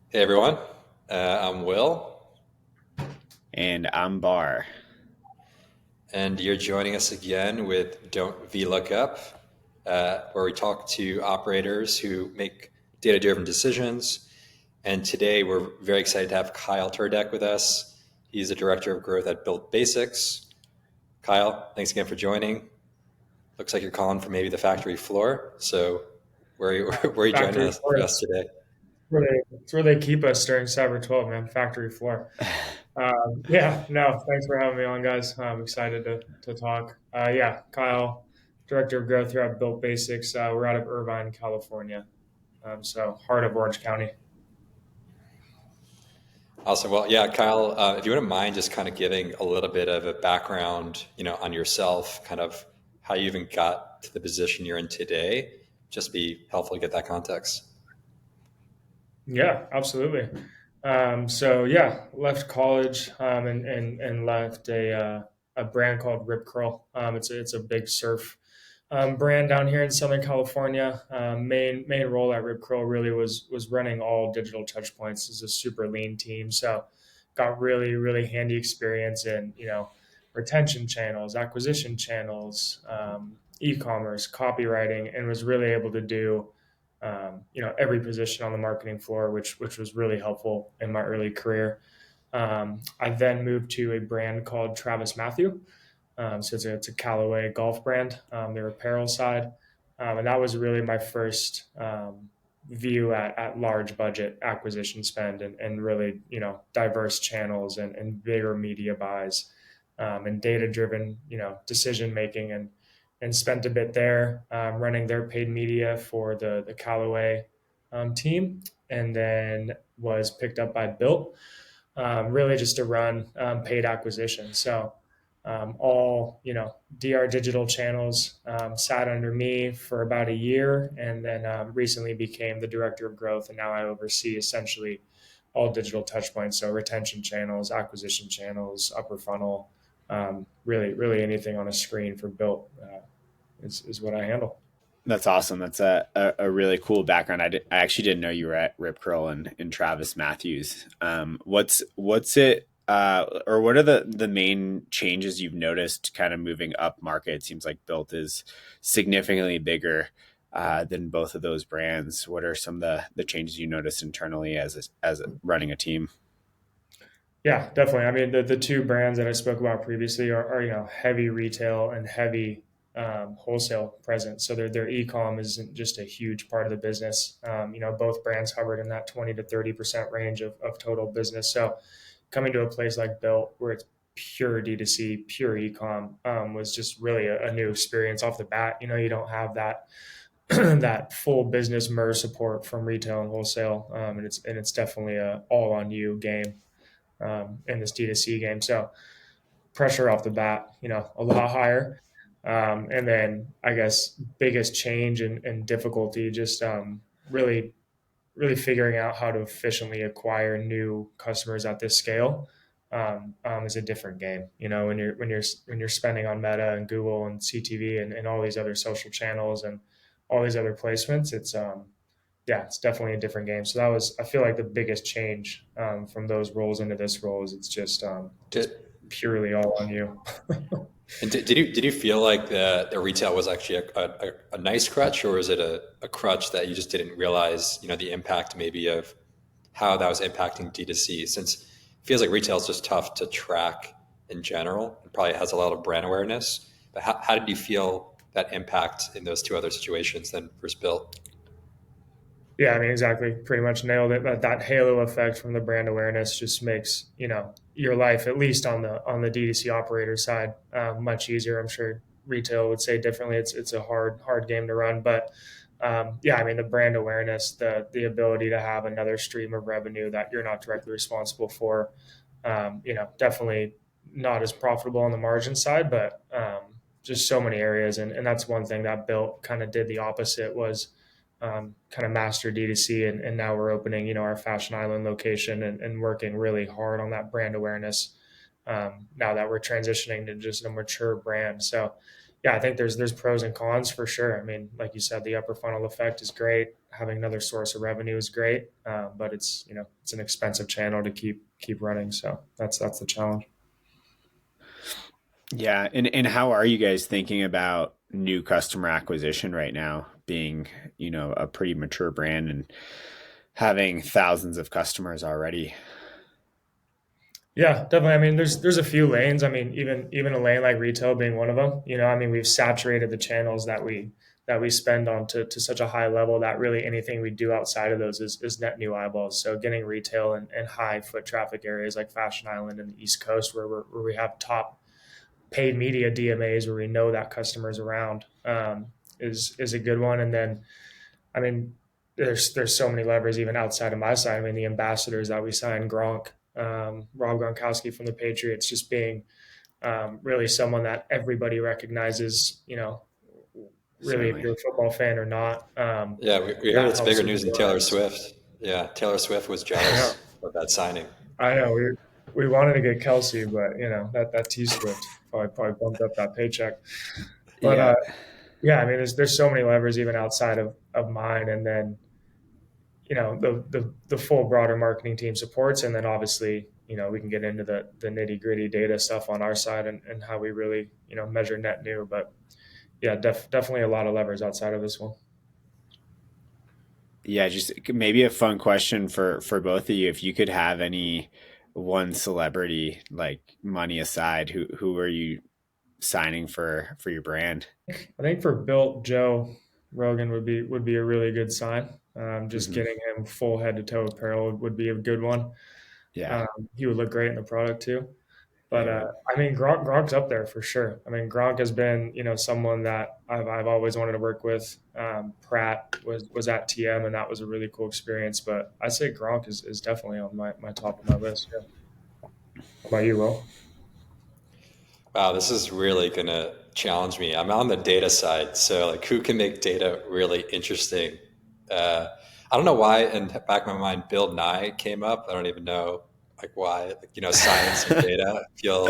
Hey everyone, I'm Will, And I'm Bar. and you're joining us again with Don't V LOOKUP, where we talk to operators who make data-driven decisions. And today we're very excited to have Kyle Turadek with us. He's the director of growth at BYLT Basics. Kyle, thanks again for joining. Looks like you're calling from maybe the factory floor. So where are you joining Factory us for floor. us today? It's where they keep us during Cyber 12, man. Factory floor. Yeah, no, thanks for having me on, guys. I'm excited to talk. Yeah, Kyle, Director of Growth here at Built Basics. We're out of Irvine, California. So heart of Orange County. Awesome. Well, yeah, Kyle, if you wouldn't mind just kind of giving a little bit of a background, on yourself, kind of how you even got to the position you're in today, just be helpful to get that context. Yeah, absolutely. So yeah, left college and left a brand called Rip Curl. It's a big surf brand down here in Southern California. Main role at Rip Curl really was running all digital touch points. It's a super lean team, so got really handy experience in retention channels, acquisition channels, e-commerce, copywriting, and was really able to do every position on the marketing floor, which was really helpful in my early career. I then moved to a brand called Travis Matthew. So it's a Callaway golf brand, their apparel side. And that was really my first view at large budget acquisition spend and really, diverse channels and bigger media buys and data driven, decision making and spent a bit there running their paid media for the Callaway team, and then was picked up by Built, really just to run paid acquisition. So all DR digital channels sat under me for about a year, and then recently became the director of growth, and now I oversee essentially all digital touch points, so retention channels, acquisition channels, upper funnel, really anything on a screen for Built is what I handle. That's awesome. That's a really cool background. I actually didn't know you were at Rip Curl and Travis Matthews. What's it or what are the main changes you've noticed kind of moving up market? It seems like Built is significantly bigger than both of those brands. What are some of the changes you noticed internally running a team? Yeah, definitely. I mean, the two brands that I spoke about previously are heavy retail and heavy wholesale presence. So their e-com isn't just a huge part of the business. Both brands hovered in that 20 to 30% range of total business. So coming to a place like Built where it's pure D2C, pure e-com, was just really a new experience off the bat. You don't have that that full business MER support from retail and wholesale, and it's definitely a all on you game in this D2C game. So pressure off the bat, a lot higher. And then I guess biggest change and difficulty just really figuring out how to efficiently acquire new customers at this scale is a different game. When you're spending on Meta and Google and CTV and all these other social channels and all these other placements, yeah, it's definitely a different game. So that was, I feel like, the biggest change from those roles into this role is it's just Did, purely all on you. and did you feel like the retail was actually a nice crutch, or is it a crutch that you just didn't realize, the impact maybe of how that was impacting D2C, since it feels like retail is just tough to track in general. It probably has a lot of brand awareness. But how did you feel that impact in those two other situations than first built? Yeah, I mean, exactly. Pretty much nailed it. That halo effect from the brand awareness just makes your life, at least on the D2C operator side, much easier. I'm sure retail would say differently. It's a hard game to run, but yeah, I mean, the brand awareness, the ability to have another stream of revenue that you're not directly responsible for, definitely not as profitable on the margin side, but just so many areas, and that's one thing that Built kind of did the opposite was kind of master D2C, and now we're opening, our Fashion Island location and working really hard on that brand awareness now that we're transitioning to just a mature brand. So, yeah, I think there's pros and cons for sure. I mean, like you said, the upper funnel effect is great. Having another source of revenue is great, but it's it's an expensive channel to keep running. So that's the challenge. Yeah. And how are you guys thinking about new customer acquisition right now, being, a pretty mature brand and having thousands of customers already? Yeah, definitely. I mean, there's a few lanes. I mean, even a lane like retail being one of them. I mean, we've saturated the channels that we spend on to such a high level that really anything we do outside of those is net new eyeballs. So getting retail and high foot traffic areas like Fashion Island and the East Coast where we have top paid media DMAs where we know that customers around is a good one. And then, I mean, there's so many levers even outside of my side. I mean, the ambassadors that we signed, Gronk, Rob Gronkowski from the Patriots, just being really someone that everybody recognizes. Really, if Certainly. you're a football fan or not, Yeah, we heard that it's helps bigger with news the than Taylor drives. Swift. Yeah, Taylor Swift was I know, jealous of that signing. I know. We wanted to get Kelsey, but that T Swift probably bumped up that paycheck. But Yeah. yeah, I mean, there's so many levers even outside of mine, and then the full broader marketing team supports, and then obviously we can get into the nitty gritty data stuff on our side and how we really measure net new. But yeah, definitely a lot of levers outside of this one. Yeah. Just maybe a fun question for both of you. If you could have any one celebrity, like money aside, who are you signing for your brand? I think for Built, Joe Rogan would be a really good sign. Just Hmm. getting him full head to toe apparel would be a good one. Yeah. Um, he would look great in the product too. Yeah. But He would. I mean, Gronk's up there for sure. I mean, Gronk has been, someone that I've always wanted to work with. Pratt was at TM, and that was a really cool experience. But I'd say Gronk is definitely on my top of my list. Yeah. How about you, Will? Wow, this is really gonna challenge me. I'm on the data side, so like, who can make data really interesting? Uh, I don't know why. In the back of my mind, Bill Nye came up. I don't even know like why. Like, science and data feel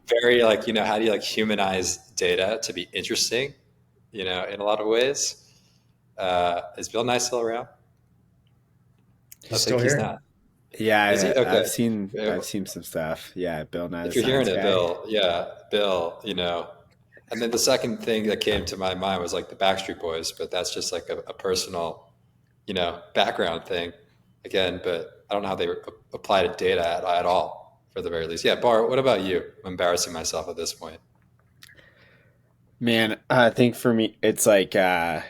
very like how do you like humanize data to be interesting? In a lot of ways. Is Bill Nye still around? I He's still think he's here. not. Is he? Yeah. Okay. I've seen some stuff. Yeah. Bill Nye the If you're hearing Science it, Guy. Bill, yeah, Bill, And then the second thing that came to my mind was like the Backstreet Boys, but that's just like a personal, background thing again, but I don't know how they apply to data at all, for the very least. Yeah, Bar, what about you? I'm embarrassing myself at this point. Man, I think for me, it's like, yeah,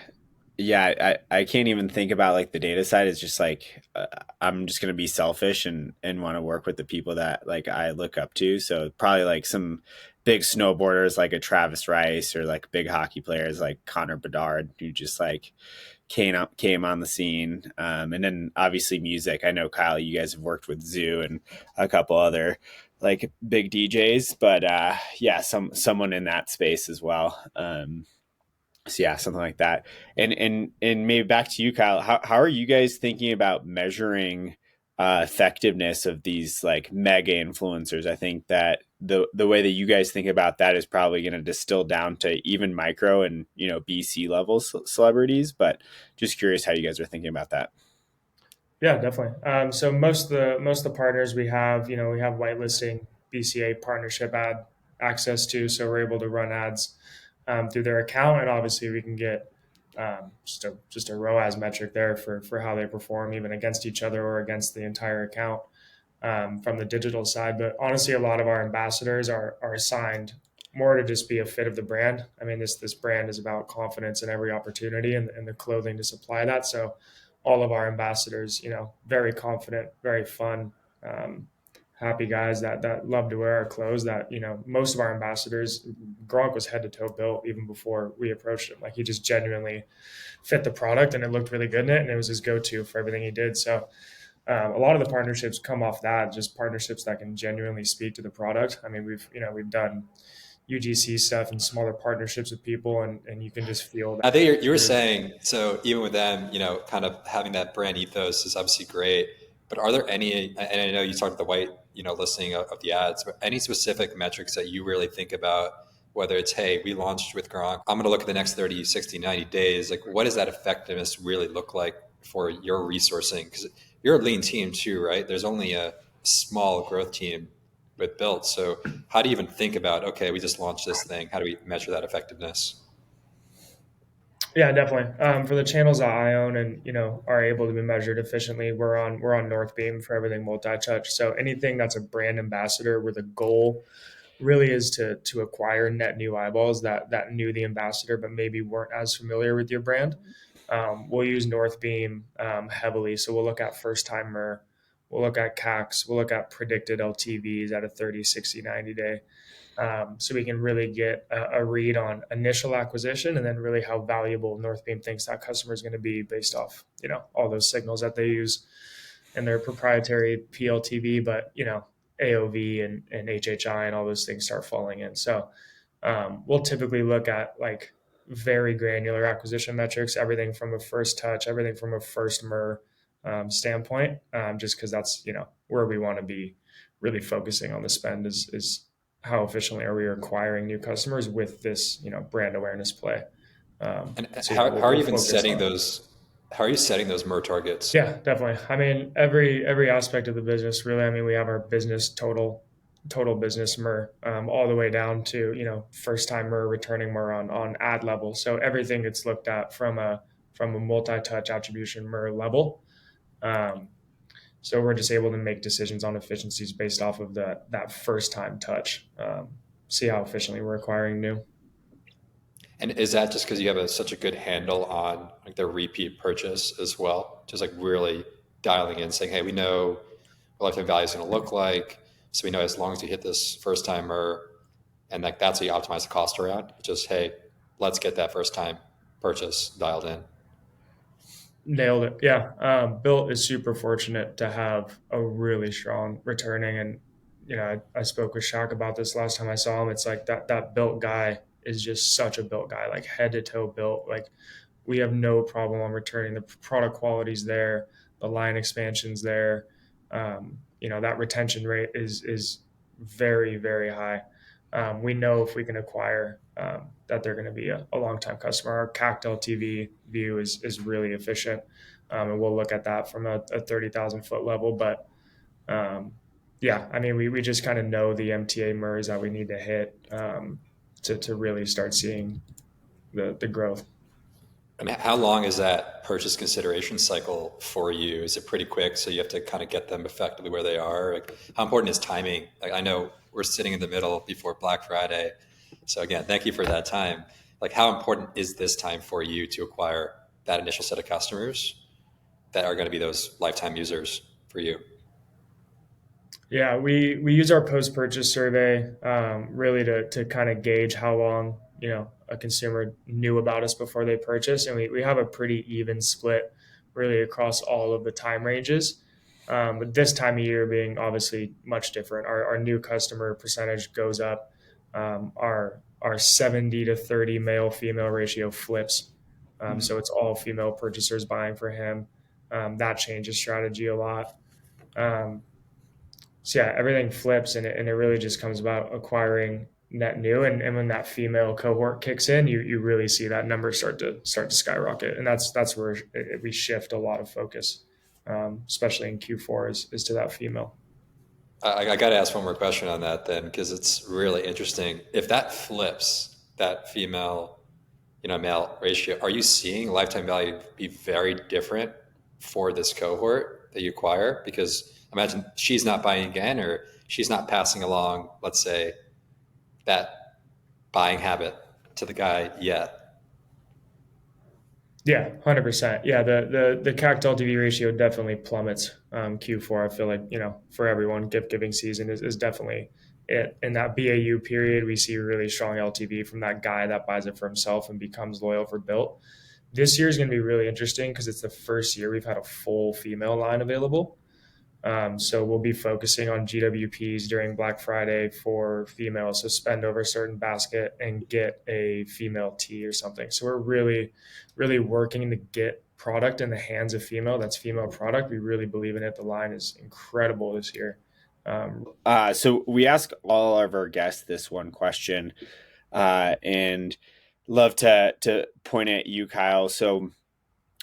I can't even think about like the data side. It's just like, I'm just gonna be selfish and want to work with the people that like I look up to. So probably like some big snowboarders like a Travis Rice, or like big hockey players like Connor Bedard, who just like came on the scene. And then obviously music. I know Kyle, you guys have worked with Zoo and a couple other like big DJs, but yeah, someone in that space as well. So yeah, something like that. And maybe back to you, Kyle. How are you guys thinking about measuring effectiveness of these like mega influencers? I think that the way that you guys think about that is probably going to distill down to even micro and BC level celebrities. But just curious how you guys are thinking about that. Yeah, definitely. So most of the partners we have, we have whitelisting BCA partnership ad access to, so we're able to run ads through their account, and obviously we can get just a ROAS metric there for how they perform, even against each other or against the entire account from the digital side. But honestly, a lot of our ambassadors are assigned more to just be a fit of the brand. I mean, this brand is about confidence in every opportunity and the clothing to supply that. So all of our ambassadors, very confident, very fun, um, happy guys that love to wear our clothes. That most of our ambassadors, Gronk was head to toe built even before we approached him. Like he just genuinely fit the product, and it looked really good in it, and it was his go to for everything he did. So a lot of the partnerships come off that, just partnerships that can genuinely speak to the product. I mean, we've done UGC stuff and smaller partnerships with people, and you can just feel I that think you were there's saying, so even with them, kind of having that brand ethos is obviously great. But are there any, and I know you talked the white, listing of the ads, but any specific metrics that you really think about whether it's, hey, we launched with Gronk, I'm going to look at the next 30, 60, 90 days. Like, what does that effectiveness really look like for your resourcing? Because you're a lean team too, right? There's only a small growth team with BYLT. So how do you even think about, okay, we just launched this thing. How do we measure that effectiveness? Yeah, definitely. For the channels that I own and are able to be measured efficiently, we're on Northbeam for everything multi-touch. So anything that's a brand ambassador, where the goal really is to acquire net new eyeballs that knew the ambassador but maybe weren't as familiar with your brand. We'll use Northbeam heavily. So we'll look at first timer, we'll look at CACs, we'll look at predicted LTVs at a 30, 60, 90 day. So we can really get a read on initial acquisition and then really how valuable Northbeam thinks that customer is going to be based off, all those signals that they use in their proprietary PLTV, but, AOV and HHI and all those things start falling in. So we'll typically look at like very granular acquisition metrics, everything from a first touch, everything from a first MER standpoint, just because that's, where we want to be really focusing on the spend is how efficiently are we acquiring new customers with this, brand awareness play. And So yeah, how are we'll you even focus setting on. those? How are you setting those MER targets? Yeah, definitely. I mean, every aspect of the business, really. I mean, we have our business total business MER, all the way down to first time MER, returning MER on ad level. So everything gets looked at from a multi touch attribution MER level. Um, so we're just able to make decisions on efficiencies based off of that first time touch. See how efficiently we're acquiring new. And is that just because you have such a good handle on like the repeat purchase as well? Just like really dialing in, saying, hey, we know what lifetime value is going to look like. So we know as long as you hit this first timer, and like that's how you optimize the cost around. Just, hey, let's get that first time purchase dialed in. Nailed it. Yeah. BYLT is super fortunate to have a really strong returning. And, I spoke with Shaq about this last time I saw him. It's like that BYLT guy is just such a BYLT guy, like head to toe BYLT. Like we have no problem on returning. The product quality's there, the line expansion's there. That retention rate is very, very high. We know if we can acquire that they're going to be a long time customer. Our CAC LTV view is really efficient, and we'll look at that from a 30,000 foot level. But yeah, I mean, we just kind of know the MTA MERS that we need to hit to really start seeing the growth. And how long is that purchase consideration cycle for you? Is it pretty quick? So you have to kind of get them effectively where they are. Like, how important is timing? Like, I know we're sitting in the middle before Black Friday. So again, thank you for that time. Like, how important is this time for you to acquire that initial set of customers that are going to be those lifetime users for you? Yeah, we use our post purchase survey really to kind of gauge how long a consumer knew about us before they purchased, and we have a pretty even split really across all of the time ranges. But this time of year being obviously much different, our new customer percentage goes up. Our 70-30 male female ratio flips, so it's all female purchasers buying for him. That changes strategy a lot. Um, so yeah, everything flips and it really just comes about acquiring net new. And when that female cohort kicks in, you really see that number start to skyrocket. And that's where we shift a lot of focus, especially in Q4 is to that female. I got to ask one more question on that then, because it's really interesting. If that flips, that female, male ratio, are you seeing lifetime value be very different for this cohort that you acquire? Because imagine she's not buying again, or she's not passing along, let's say, that buying habit to the guy yet. Yeah, 100%. Yeah, the CAC to LTV ratio definitely plummets Q4. I feel like, for everyone, gift giving season is definitely it. In that BAU period, we see really strong LTV from that guy that buys it for himself and becomes loyal for BYLT. This year is going to be really interesting because it's the first year we've had a full female line available. So we'll be focusing on GWPs during Black Friday for females. So spend over a certain basket and get a female tee or something. So we're really, really working to get product in the hands of female. That's female product. We really believe in it. The line is incredible this year. So we ask all of our guests this one question. and love to point at you, Kyle. So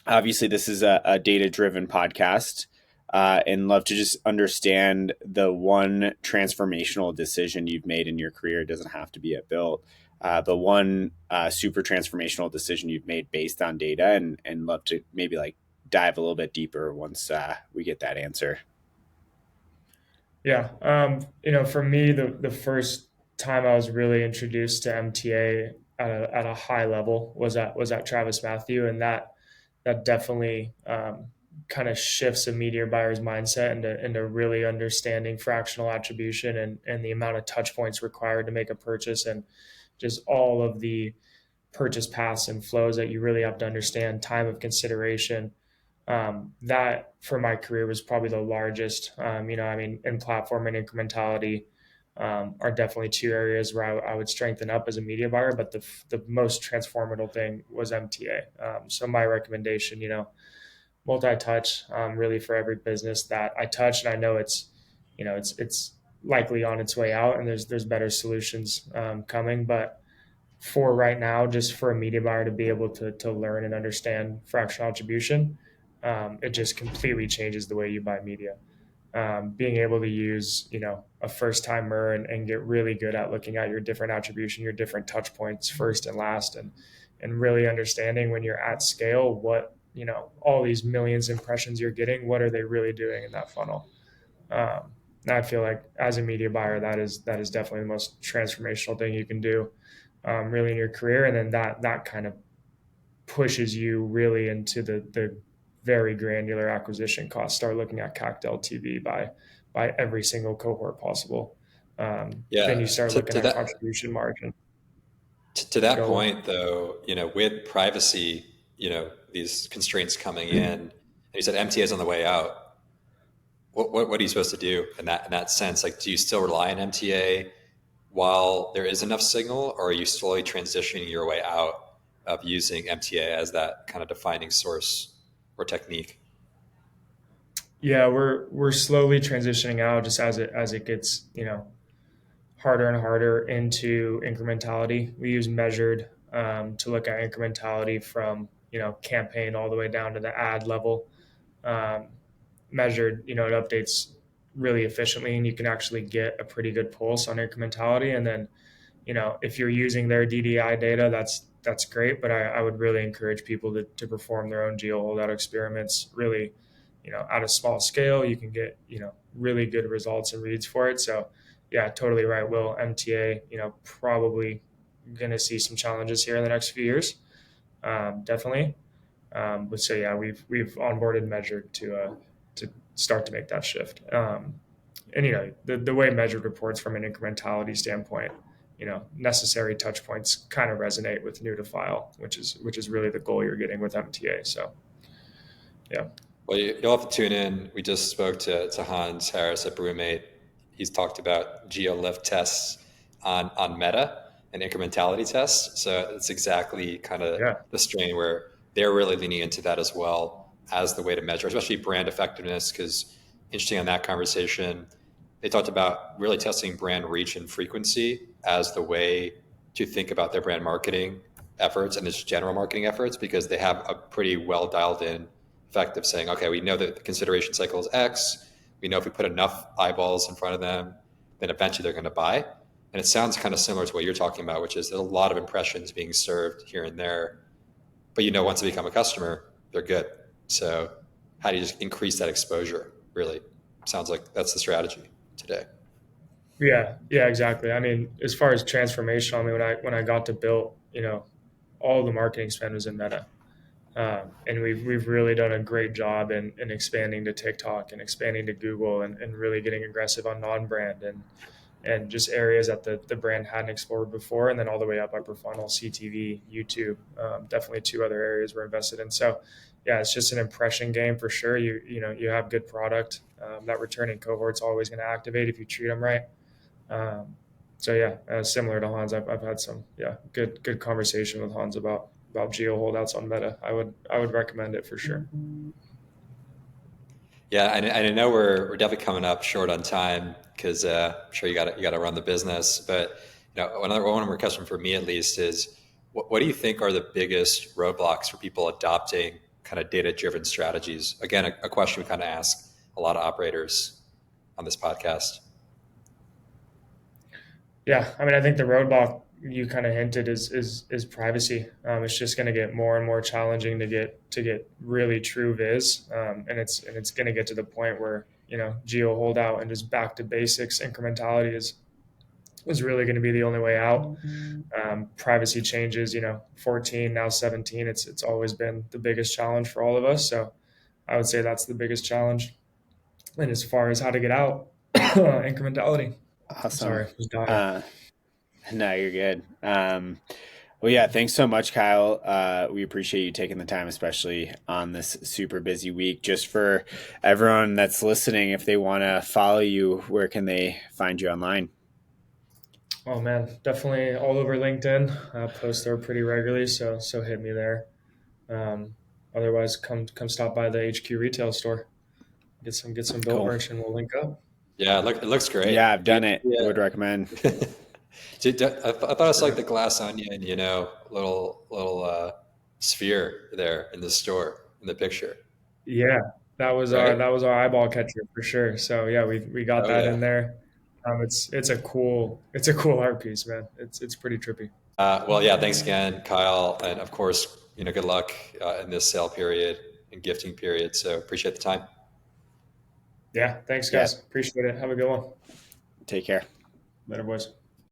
obviously this is a data-driven podcast, and love to just understand the one transformational decision you've made in your career. It doesn't have to be at BYLT, but one super transformational decision you've made based on data, and love to maybe like dive a little bit deeper once we get that answer. Yeah. For me, the first time I was really introduced to MTA at a high level was at Travis Matthew, and that definitely kind of shifts a media buyer's mindset into really understanding fractional attribution and the amount of touch points required to make a purchase, and just all of the purchase paths and flows that you really have to understand, time of consideration. That for my career was probably the largest. In platform and incrementality are definitely two areas where I would strengthen up as a media buyer, but the most transformative thing was MTA. So my recommendation, multi-touch, really for every business that I touch, and I know it's likely on its way out, and there's better solutions coming, but for right now, just for a media buyer to be able to learn and understand fractional attribution, it just completely changes the way you buy media. Being able to use, a first timer and get really good at looking at your different attribution, your different touch points first and last, and really understanding when you're at scale, what, all these millions of impressions you're getting, what are they really doing in that funnel? And I feel like as a media buyer, that is definitely the most transformational thing you can do, really in your career. And then that kind of pushes you really into the very granular acquisition costs. Start looking at CAC to LTV by every single cohort possible. Then Yeah. you start To, looking to at that contribution margin. to that Go. point, though, with privacy, these constraints coming in, and you said MTA is on the way out. What are you supposed to do in that sense? Like, do you still rely on MTA while there is enough signal, or are you slowly transitioning your way out of using MTA as that kind of defining source or technique? Yeah, we're slowly transitioning out just as it gets harder and harder into incrementality. We use measured to look at incrementality from campaign all the way down to the ad level. Um, Measured, it updates really efficiently, and you can actually get a pretty good pulse on incrementality. And then if you're using their DDI data, that's great. But I would really encourage people to perform their own geo holdout experiments. Really, at a small scale, you can get really good results and reads for it. So yeah, totally right. Will MTA, probably going to see some challenges here in the next few years, definitely. But so yeah, we've onboarded measured to start to make that shift. And the way measured reports from an incrementality standpoint, necessary touch points kind of resonate with new to file, which is really the goal you're getting with MTA. So yeah. Well, you'll have to tune in. We just spoke to Hans Harris at Brewmate. He's talked about geo lift tests on Meta and incrementality tests. So it's exactly kind of Yeah. the strain where they're really leaning into that as well as the way to measure, especially brand effectiveness. Because interesting on that conversation, they talked about really testing brand reach and frequency as the way to think about their brand marketing efforts and just general marketing efforts, because they have a pretty well dialed in effect of saying, okay, we know that the consideration cycle is X. We know if we put enough eyeballs in front of them, then eventually they're going to buy. And it sounds kind of similar to what you're talking about, which is there's a lot of impressions being served here and there. But once they become a customer, they're good. So how do you just increase that exposure? Really sounds like that's the strategy today. Yeah. Yeah. Exactly. I mean, as far as transformational, I mean, when I got to build, all the marketing spend was in Meta. And we've really done a great job in expanding to TikTok and expanding to Google, and really getting aggressive on non-brand and just areas that the brand hadn't explored before, and then all the way up upper funnel, CTV, YouTube, definitely two other areas we're invested in. So yeah, it's just an impression game for sure. You have good product, that returning cohort's always going to activate if you treat them right. Um, so yeah, similar to Hans, I've had some good conversation with Hans about geo holdouts on Meta. I would recommend it for sure. Yeah, and I know we're definitely coming up short on time because I'm sure you got to run the business. But one more question for me at least is, what do you think are the biggest roadblocks for people adopting kind of data-driven strategies? Again, a question we kind of ask a lot of operators on this podcast. Yeah, I mean, I think the roadblock you kind of hinted is privacy. It's just going to get more and more challenging to get really true viz, and it's going to get to the point where geo holdout and just back to basics incrementality is really going to be the only way out. Privacy changes, 14 now 17. It's always been the biggest challenge for all of us. So I would say that's the biggest challenge. And as far as how to get out, incrementality. Awesome. Sorry, I was dying. No, you're good. Well, yeah, thanks so much, Kyle. We appreciate you taking the time, especially on this super busy week. Just for everyone that's listening, if they want to follow you, where can they find you online? Oh man, definitely all over LinkedIn. I post there pretty regularly, so hit me there. Um, Otherwise, come stop by the HQ retail store. Get some built Cool. merch, and we'll link up. Yeah, it looks great. Yeah, I've done it. I would recommend. I thought it's like the glass onion, little sphere there in the store in the picture, Yeah, that was our right? that was our eyeball catcher for sure. So yeah, we got Oh that yeah. in there. It's a cool art piece, man. It's pretty trippy. Well, yeah. Thanks again, Kyle, and of course, good luck in this sale period and gifting period. So appreciate the time. Yeah, thanks Yeah, guys. Appreciate it. Have a good one. take care. Later, boys.